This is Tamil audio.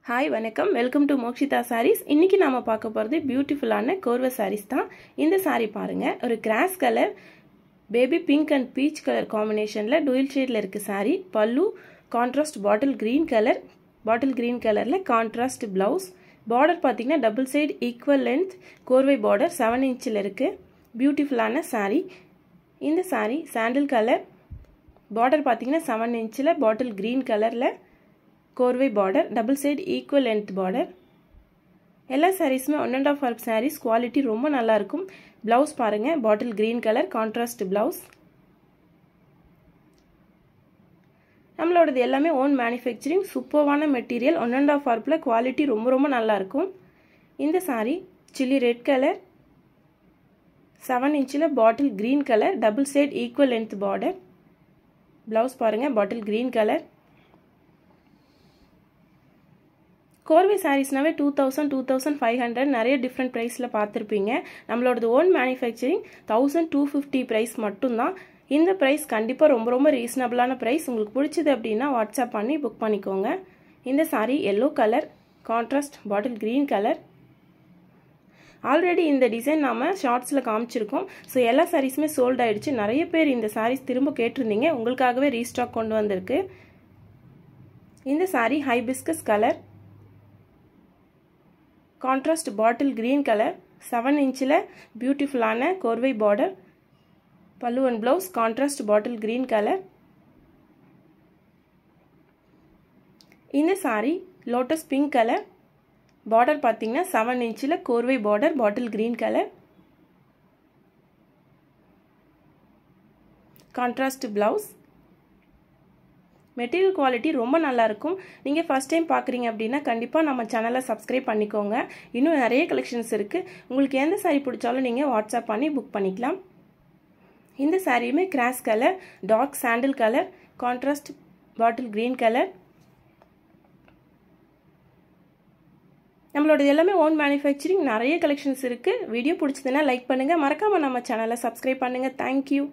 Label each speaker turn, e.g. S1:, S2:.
S1: ஹாய் வணக்கம் வெல்கம் டு மோக்ஷிதா சாரீஸ். இன்னைக்கு நாம பார்க்க போறது பியூட்டிஃபுல்லான கோர்வை சாரீஸ் தான். இந்த சாரீ பாருங்க, ஒரு cross colour baby pink and peach colour காம்பினேஷன்ல டூயல் ஷேட்ல இருக்கு sari. Pallu contrast bottle green கலர்ல கான்ட்ராஸ்ட் பிளவுஸ். பார்டர் பாத்தீங்கன்னா டபுள் சைடு ஈக்குவல் லென்த் கோர்வை பார்டர் 7 இன்ச்சில் இருக்கு. பியூட்டிஃபுல்லான சாரீ. இந்த சாரீ சாண்டில் கலர், பார்டர் பாத்தீங்கன்னா 7 இன்ச்சில் பாட்டில் கிரீன் கலர்ல கோர்வை border, double side equal length border. எல்லா சாரீஸுமே 1.5 ஹார்ப் சாரீஸ். குவாலிட்டி ரொம்ப நல்லா இருக்கும். பிளவுஸ் பாருங்க, bottle green colour contrast blouse. நம்மளோடது எல்லாமே ஓன் மேனுஃபேக்சரிங், சூப்பர்வான மெட்டீரியல். 1.5 ஹார்ப்ல குவாலிட்டி ரொம்ப நல்லா இருக்கும். இந்த சாரீ சில்லி ரெட் கலர், 7 இன்ச்சில் பாட்டில் green colour, double side equal length border. Blouse பாருங்க, பாட்டில் கிரீன் கலர். கோர்வை சாரீஸ்னாவே 2000-2500 நிறைய டிஃப்ரெண்ட் ப்ரைஸில் பார்த்துருப்பீங்க. நம்மளோடது ஓன் மேனுஃபேக்சரிங் 1250 ப்ரைஸ் மட்டும்தான். இந்த ப்ரைஸ் கண்டிப்பாக ரொம்ப ரீசனபிளான ப்ரைஸ். உங்களுக்கு பிடிச்சது அப்படின்னா வாட்ஸ்அப் பண்ணி புக் பண்ணிக்கோங்க. இந்த sari yellow colour contrast bottle green colour. Already இந்த டிசைன் நாம ஷார்ட்ஸில் காமிச்சிருக்கோம். ஸோ எல்லா சாரீஸுமே சோல்ட் ஆயிடுச்சு. நிறைய பேர் இந்த சாரீஸ் திரும்ப கேட்டிருந்தீங்க, உங்களுக்காகவே ரீஸ்டாக் கொண்டு வந்திருக்கு. இந்த sari hibiscus colour contrast bottle green colour, 7 இன்ச்சில் பியூட்டிஃபுல்லான கோர்வை border. Pallu and blouse contrast bottle green colour. இந்த sari lotus pink colour, border பார்த்தீங்கன்னா 7 இன்ச்சில் கோர்வை border, bottle green colour. Contrast blouse. Material quality ரொம்ப நல்லா இருக்கும். நீங்கள் ஃபர்ஸ்ட் டைம் பார்க்குறீங்க அப்படின்னா கண்டிப்பாக நம்ம சேனலை சப்ஸ்கிரைப் பண்ணிக்கோங்க. இன்னும் நிறைய கலெக்ஷன்ஸ் இருக்குது. உங்களுக்கு எந்த சாரீ பிடிச்சாலும் நீங்கள் வாட்ஸ்அப் பண்ணி புக் பண்ணிக்கலாம். இந்த சாரியுமே cross colour, dark sandal colour, contrast bottle green colour. நம்மளோட எல்லாமே ஓன் மேனுஃபேக்சரிங், நிறைய கலெக்ஷன்ஸ் இருக்குது. வீடியோ பிடிச்சதுன்னா லைக் பண்ணுங்கள். மறக்காமல் நம்ம சேனலை சப்ஸ்கிரைப் பண்ணுங்கள். தேங்க்யூ.